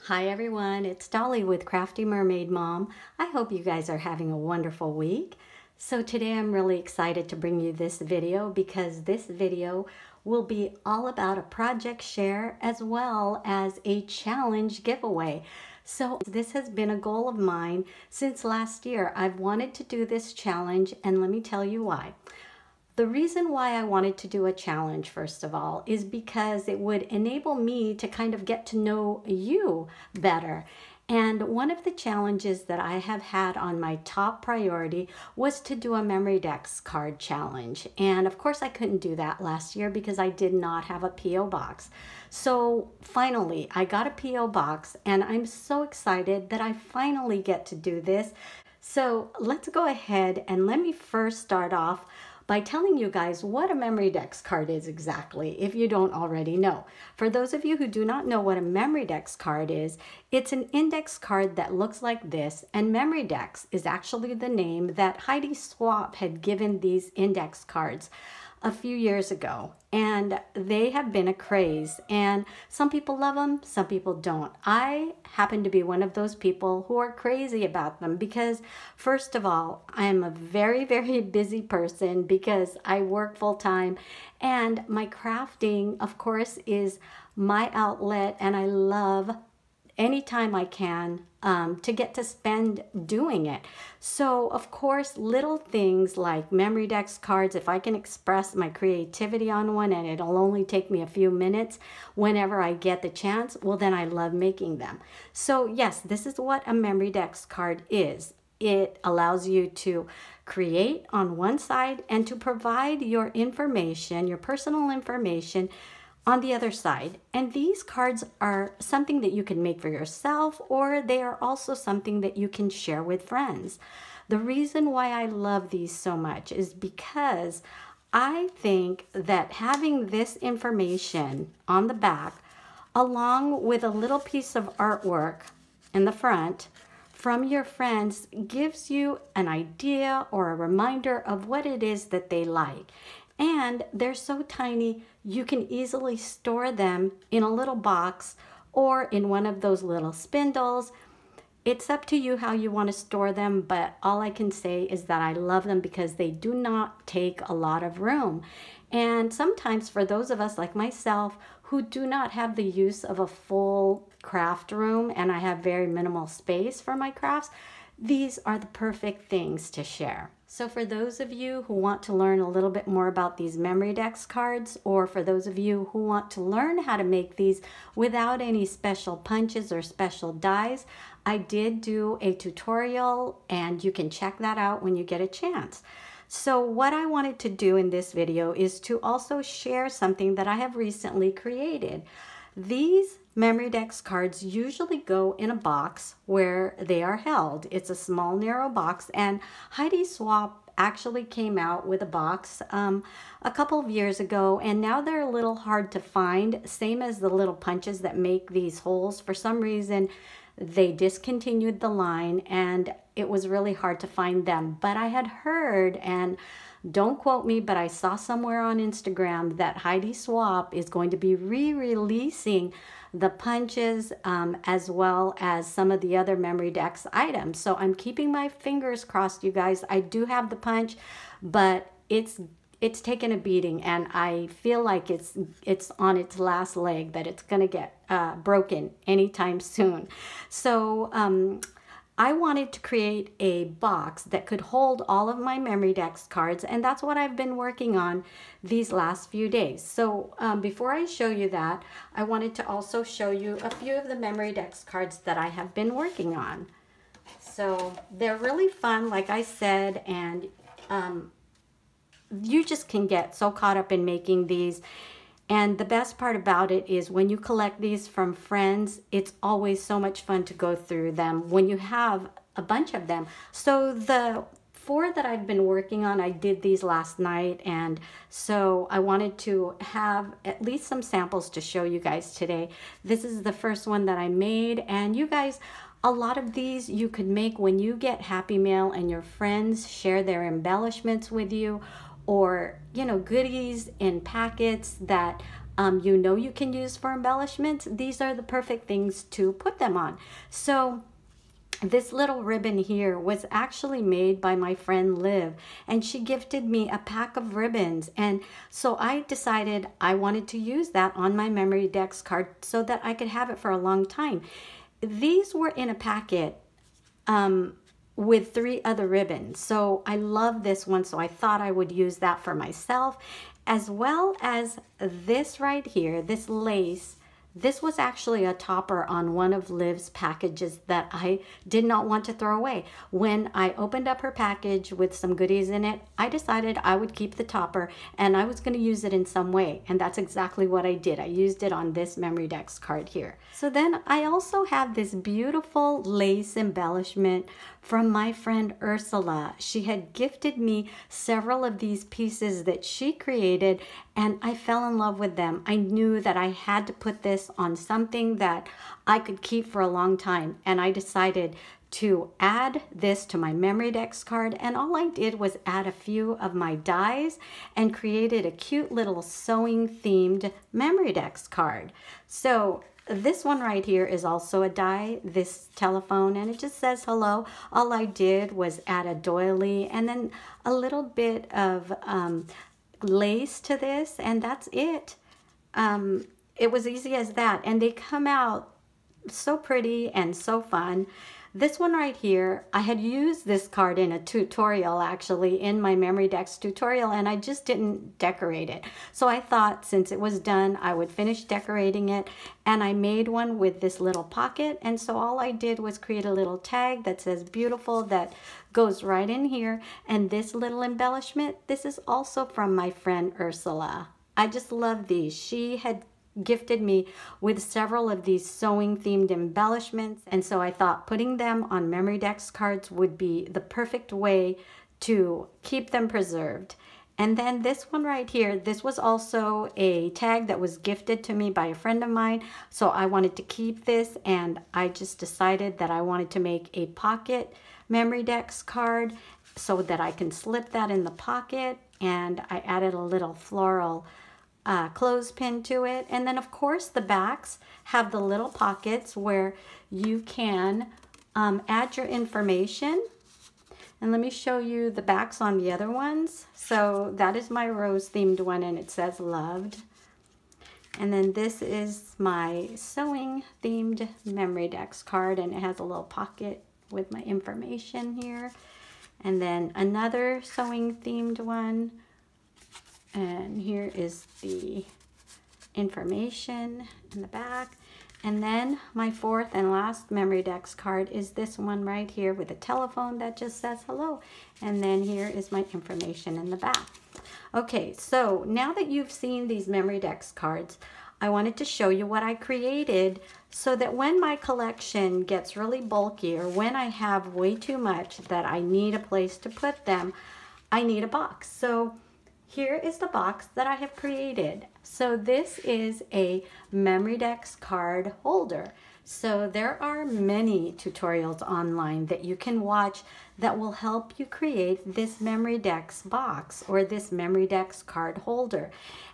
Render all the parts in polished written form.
Hi everyone, it's Dolly with Crafty Mermaid Mom. I hope you guys are having a wonderful week. So today I'm really excited to bring you this video because this video will be all about a project share as well as a challenge giveaway. So this has been a goal of mine since last year. I've wanted to do this challenge and let me tell you why. The reason why I wanted to do a challenge, first of all, is because it would enable me to kind of get to know you better. And one of the challenges that I have had on my top priority was to do a Memorydex card challenge. And of course I couldn't do that last year because I did not have a P.O. box. So finally, I got a P.O. box and I'm so excited that I finally get to do this. So let's go ahead and let me first start off by telling you guys what a Memorydex card is exactly, if you don't already know. For those of you who do not know what a Memorydex card is, it's an index card that looks like this, and Memorydex is actually the name that Heidi Swapp had given these index cards a few years ago, and they have been a craze, and some people love them, some people don't. I happen to be one of those people who are crazy about them because, first of all, I am a very, very busy person because I work full-time, and my crafting, of course, is my outlet, and I love anytime I can to get to spend doing it. So of course, little things like Memorydex cards, if I can express my creativity on one and it'll only take me a few minutes whenever I get the chance, well then I love making them. So yes, this is what a Memorydex card is. It allows you to create on one side and to provide your information, your personal information, on the other side. And these cards are something that you can make for yourself, or they are also something that you can share with friends. The reason why I love these so much is because I think that having this information on the back, along with a little piece of artwork in the front from your friends, gives you an idea or a reminder of what it is that they like. And they're so tiny, you can easily store them in a little box or in one of those little spindles. It's up to you how you want to store them, but all I can say is that I love them because they do not take a lot of room. And sometimes for those of us like myself who do not have the use of a full craft room and I have very minimal space for my crafts, these are the perfect things to share. So for those of you who want to learn a little bit more about these Memorydex cards, or for those of you who want to learn how to make these without any special punches or special dies, I did do a tutorial and you can check that out when you get a chance. So what I wanted to do in this video is to also share something that I have recently created. These Memorydex cards usually go in a box where they are held. It's a small, narrow box, and Heidi Swapp actually came out with a box a couple of years ago, and now they're a little hard to find, same as the little punches that make these holes. For some reason, they discontinued the line, and it was really hard to find them. But I had heard, and don't quote me, but I saw somewhere on Instagram that Heidi Swapp is going to be re-releasing the punches as well as some of the other Memorydex items. So I'm keeping my fingers crossed, you guys. I do have the punch, but it's taken a beating, and I feel like it's on its last leg, that it's gonna get broken anytime soon. So I wanted to create a box that could hold all of my Memorydex cards, and that's what I've been working on these last few days. So before I show you that, I wanted to also show you a few of the Memorydex cards that I have been working on. So they're really fun, like I said, and you just can get so caught up in making these. And the best part about it is when you collect these from friends, it's always so much fun to go through them when you have a bunch of them. So the 4 that I've been working on, I did these last night, and so I wanted to have at least some samples to show you guys today. This is the first one that I made, and you guys, a lot of these you could make when you get Happy Mail and your friends share their embellishments with you, or, you know, goodies in packets that you know you can use for embellishments, these are the perfect things to put them on. So this little ribbon here was actually made by my friend Liv, and she gifted me a pack of ribbons, and so I decided I wanted to use that on my Memorydex card so that I could have it for a long time. These were in a packet with 3 other ribbons, so I love this one, so I thought I would use that for myself, as well as this right here, this lace. This was actually a topper on one of Liv's packages that I did not want to throw away. When I opened up her package with some goodies in it, I decided I would keep the topper and I was going to use it in some way. And that's exactly what I did. I used it on this Memorydex card here. So then I also have this beautiful lace embellishment from my friend Ursula. She had gifted me several of these pieces that she created, and I fell in love with them. I knew that I had to put this on something that I could keep for a long time, and I decided to add this to my Memorydex card, and all I did was add a few of my dies and created a cute little sewing themed Memorydex card. So this one right here is also a die, this telephone, and it just says hello. All I did was add a doily and then a little bit of lace to this, and that's it. It was easy as that, and they come out so pretty and so fun. This one right here, I had used this card in a tutorial actually, in my Memorydex tutorial, and I just didn't decorate it. So I thought since it was done, I would finish decorating it, and I made one with this little pocket, and so all I did was create a little tag that says beautiful that goes right in here, and this little embellishment, this is also from my friend Ursula. I just love these. She had gifted me with several of these sewing themed embellishments, and so I thought putting them on Memorydex cards would be the perfect way to keep them preserved. And then this one right here, this was also a tag that was gifted to me by a friend of mine, so I wanted to keep this, and I just decided that I wanted to make a pocket Memorydex card so that I can slip that in the pocket, and I added a little floral clothespin to it. And then of course the backs have the little pockets where you can add your information. And let me show you the backs on the other ones. So that is my rose themed one, and it says loved. And then this is my sewing themed Memorydex card, and it has a little pocket with my information here. And then another sewing themed one. And here is the information in the back. And then my 4th and last Memorydex card is this one right here with a telephone that just says hello. And then here is my information in the back. Okay, so now that you've seen these Memorydex cards, I wanted to show you what I created so that when my collection gets really bulky, or when I have way too much that I need a place to put them, I need a box. So here is the box that I have created. So this is a Memorydex card holder. So there are many tutorials online that you can watch that will help you create this Memorydex box or this Memorydex card holder.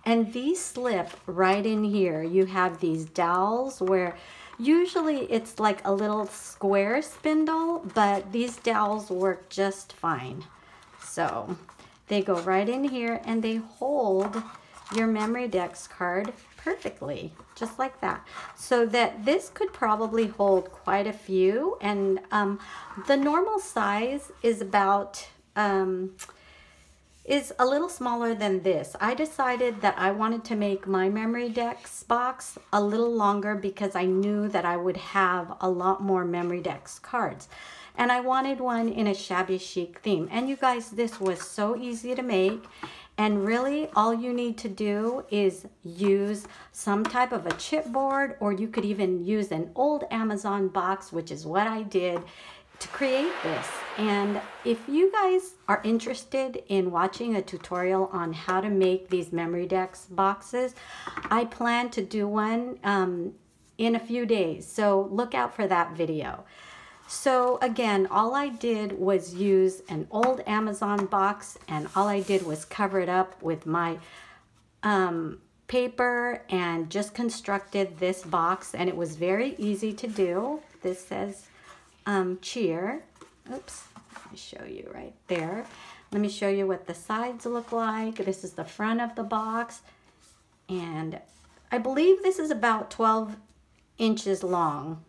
And these slip right in here. You have these dowels where usually it's like a little square spindle, but these dowels work just fine. So they go right in here and they hold your Memorydex card perfectly, just like that. So that this could probably hold quite a few, and the normal size is about, is a little smaller than this. I decided that I wanted to make my Memorydex box a little longer because I knew that I would have a lot more Memorydex cards. And I wanted one in a shabby chic theme. And you guys, this was so easy to make. And really, all you need to do is use some type of a chipboard, or you could even use an old Amazon box, which is what I did, to create this. And if you guys are interested in watching a tutorial on how to make these Memorydex boxes, I plan to do one in a few days. So look out for that video. So again, all I did was use an old Amazon box, and all I did was cover it up with my paper and just constructed this box, and it was very easy to do. This says cheer. Oops, let me show you right there. Let me show you what the sides look like. This is the front of the box, and I believe this is about 12 inches long.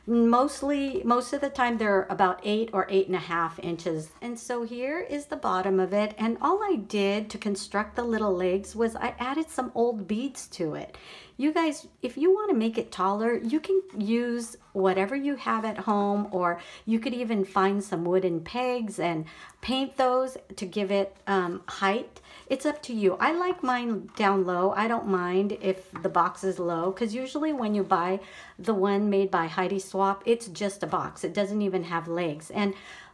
Most of the time they're about 8 or 8.5 inches. And so here is the bottom of it. And all I did to construct the little legs was I added some old beads to it. You guys, if you want to make it taller, you can use whatever you have at home, or you could even find some wooden pegs and paint those to give it height. It's up to you. I like mine down low. I don't mind if the box is low, because usually when you buy the one made by Heidi Swapp, it's just a box. It doesn't even have legs. And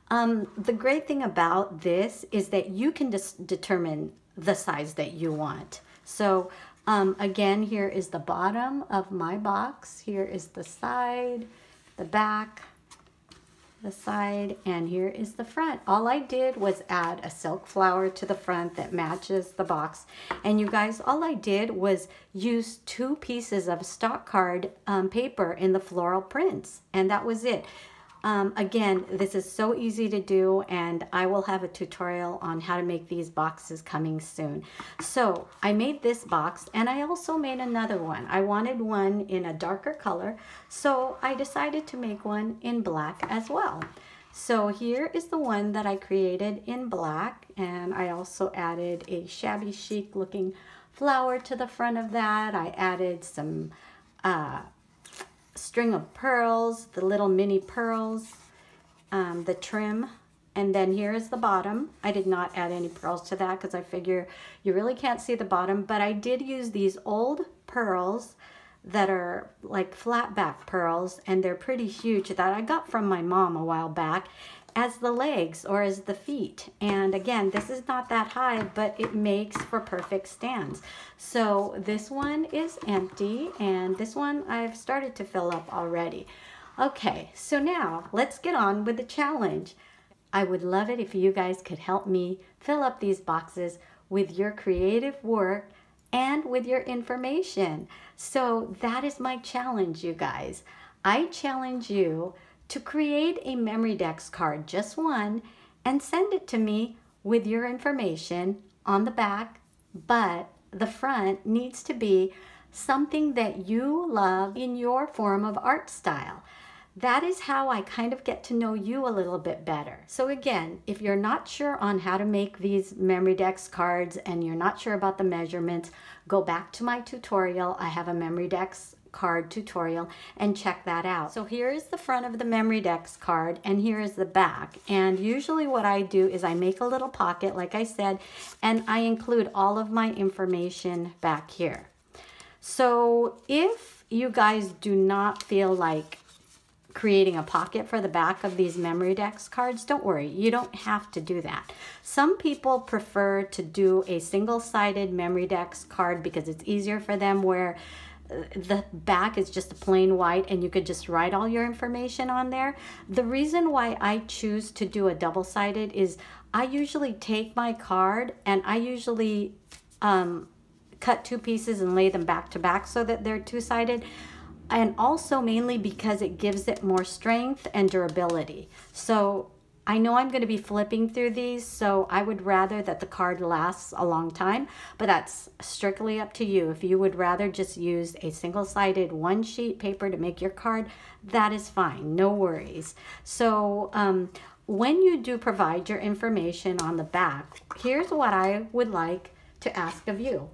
the great thing about this is that you can just determine the size that you want. So again, here is the bottom of my box. Here is the side, the back, the side, and here is the front. All I did was add a silk flower to the front that matches the box. And you guys, all I did was use 2 pieces of stock card paper in the floral prints, and that was it. Again, this is so easy to do, and I will have a tutorial on how to make these boxes coming soon. So I made this box, and I also made another one. I wanted one in a darker color, so I decided to make one in black as well. So here is the one that I created in black, and I also added a shabby chic looking flower to the front of that. I added some string of pearls, the little mini pearls, the trim, and then here is the bottom. I did not add any pearls to that because I figure you really can't see the bottom, but I did use these old pearls that are like flat back pearls, and they're pretty huge, that I got from my mom a while back, as the legs or as the feet. And again, this is not that high, but it makes for perfect stands. So this one is empty, and this one I've started to fill up already. Okay, so now let's get on with the challenge. I would love it if you guys could help me fill up these boxes with your creative work and with your information. So that is my challenge, you guys. I challenge you to create a Memorydex card, just one, and send it to me with your information on the back, but the front needs to be something that you love in your form of art style. That is how I kind of get to know you a little bit better. So again, if you're not sure on how to make these Memorydex cards and you're not sure about the measurements, go back to my tutorial. I have a Memorydex card tutorial, and check that out. So here is the front of the Memorydex card, and here is the back. And usually what I do is I make a little pocket, like I said, and I include all of my information back here. So if you guys do not feel like creating a pocket for the back of these Memorydex cards, don't worry, you don't have to do that. Some people prefer to do a single-sided Memorydex card because it's easier for them, where the back is just a plain white and you could just write all your information on there. The reason why I choose to do a double-sided is I usually take my card and I usually cut 2 pieces and lay them back to back so that they're 2-sided. And also mainly because it gives it more strength and durability. So I know I'm going to be flipping through these, so I would rather that the card lasts a long time, but that's strictly up to you. If you would rather just use a single-sided 1-sheet paper to make your card, that is fine, no worries. So when you do provide your information on the back, here's what I would like to ask of you.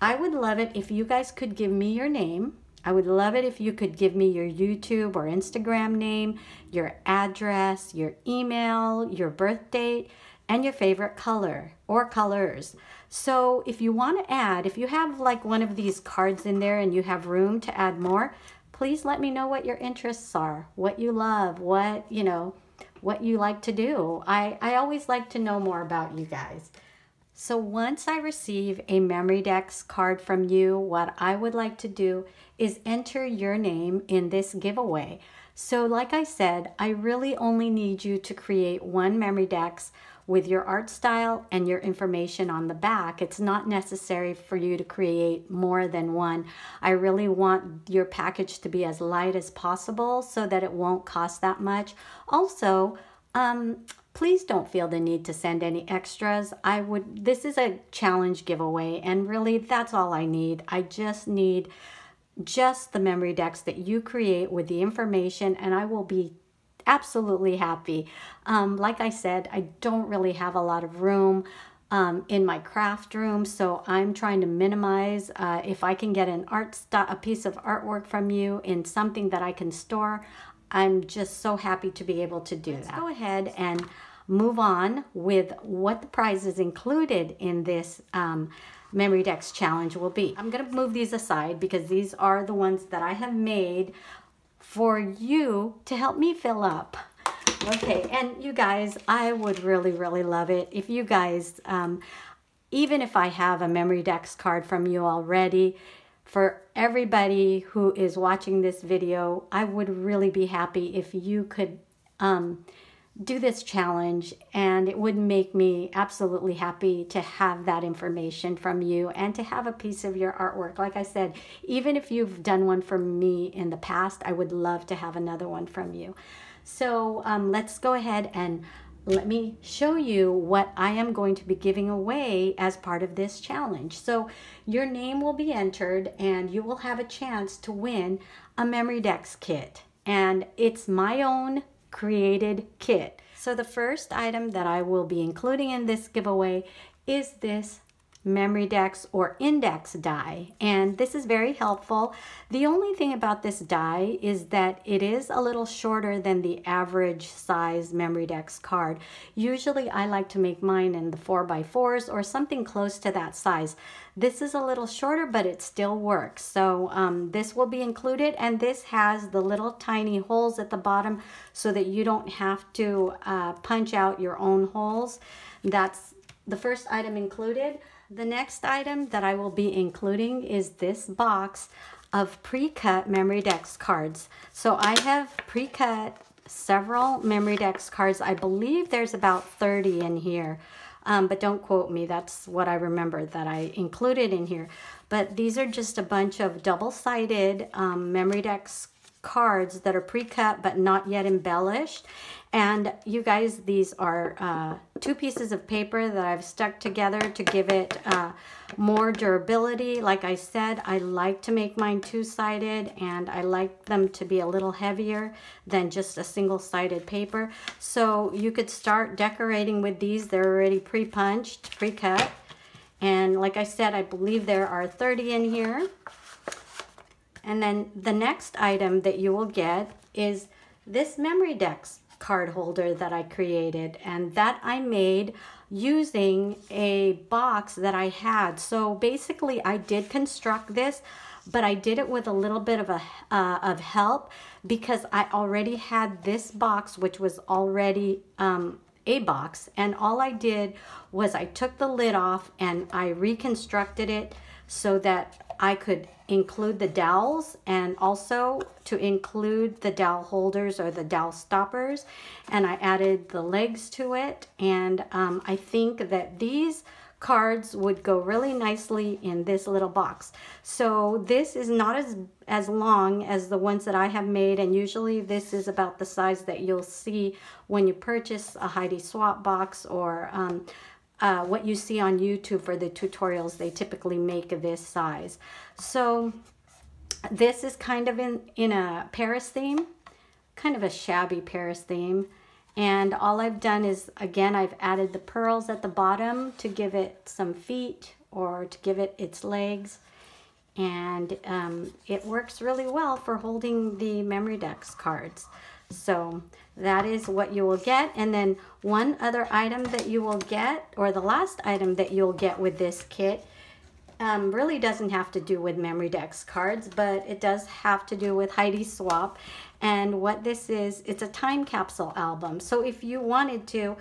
I would love it if you guys could give me your name. I would love it if you could give me your YouTube or Instagram name, your address, your email, your birth date, and your favorite color or colors. So if you want to add, if you have like one of these cards in there and you have room to add more, please let me know what your interests are, what you love, what you like to do. I always like to know more about you guys. So once I receive a Memorydex card from you, what I would like to do is enter your name in this giveaway. So like I said, I really only need you to create one Memorydex with your art style and your information on the back. It's not necessary for you to create more than one. I really want your package to be as light as possible so that it won't cost that much. Also, please don't feel the need to send any extras. This is a challenge giveaway, and really that's all I need. I just need the memory decks that you create with the information, and I will be absolutely happy. Like I said, I don't really have a lot of room in my craft room, so I'm trying to minimize. If I can get a piece of artwork from you in something that I can store, I'm just so happy to be able to do that. Let's go ahead and move on with what the prizes included in this Memorydex challenge will be. I'm going to move these aside because these are the ones that I have made for you to help me fill up. Okay, and you guys, I would really, really love it if you guys, even if I have a Memorydex card from you already, for everybody who is watching this video, I would really be happy if you could do this challenge, and it would make me absolutely happy to have that information from you and to have a piece of your artwork. Like I said, even if you've done one for me in the past, I would love to have another one from you. So let's go ahead and let me show you what I am going to be giving away as part of this challenge. So your name will be entered and you will have a chance to win a Memorydex kit, and it's my own created kit. So the first item that I will be including in this giveaway is this Memorydex or index die, and this is very helpful. The only thing about this die is that it is a little shorter than the average size Memorydex card. Usually I like to make mine in the 4x4s or something close to that size. This is a little shorter, but it still works. So this will be included, and this has the little tiny holes at the bottom so that you don't have to punch out your own holes. That's the first item included. The next item that I will be including is this box of pre-cut Memorydex cards. So I have pre-cut several Memorydex cards. I believe there's about 30 in here, but don't quote me. That's what I remember that I included in here. But these are just a bunch of double-sided Memorydex cards that are pre-cut but not yet embellished. And you guys, these are 2 pieces of paper that I've stuck together to give it more durability. Like I said, I like to make mine 2-sided, and I like them to be a little heavier than just a single-sided paper. So you could start decorating with these. They're already pre-punched, pre-cut. And like I said, I believe there are 30 in here. And then the next item that you will get is this Memorydex card holder that I created, and that I made using a box that I had. So basically I did construct this, but I did it with a little bit of help because I already had this box, which was already a box, and all I did was I took the lid off and I reconstructed it so that I could include the dowels and also to include the dowel holders or the dowel stoppers, and I added the legs to it. And I think that these cards would go really nicely in this little box. So this is not as long as the ones that I have made, and usually this is about the size that you'll see when you purchase a Heidi Swapp box or what you see on YouTube for the tutorials. They typically make this size. So this is kind of in a Paris theme, kind of a shabby Paris theme. And all I've done is, again, I've added the pearls at the bottom to give it some feet or to give it its legs. And it works really well for holding the Memorydex cards. So that is what you will get. And then one other item that you will get, or the last item that you'll get with this kit, really doesn't have to do with Memorydex cards, but it does have to do with Heidi Swapp. And what this is, it's a time capsule album. So if you wanted to,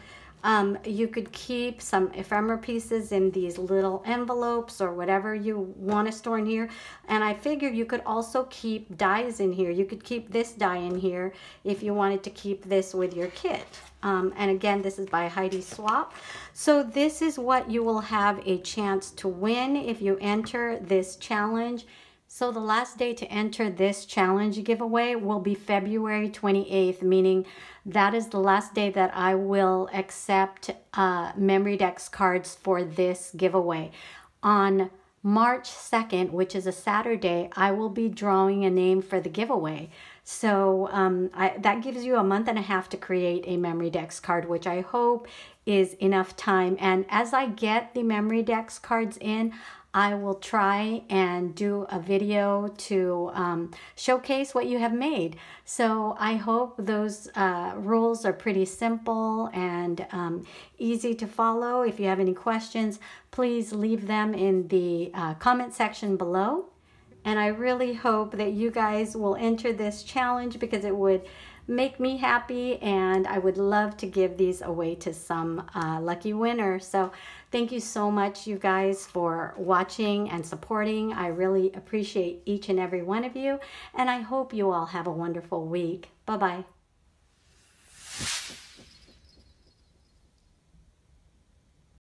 you could keep some ephemera pieces in these little envelopes or whatever you want to store in here. And I figured you could also keep dies in here. You could keep this die in here if you wanted to keep this with your kit. And again, this is by Heidi Swap. So this is what you will have a chance to win if you enter this challenge. So the last day to enter this challenge giveaway will be February 28th, meaning that is the last day that I will accept Memorydex cards for this giveaway. On March 2nd, which is a Saturday, I will be drawing a name for the giveaway. So that gives you a month and a half to create a Memorydex card, which I hope is enough time. And as I get the Memorydex cards in, I will try and do a video to showcase what you have made. So I hope those rules are pretty simple and easy to follow. If you have any questions, please leave them in the comment section below. And I really hope that you guys will enter this challenge because it would make me happy, and I would love to give these away to some lucky winner. So thank you so much, you guys, for watching and supporting. I really appreciate each and every one of you, and I hope you all have a wonderful week. Bye-bye.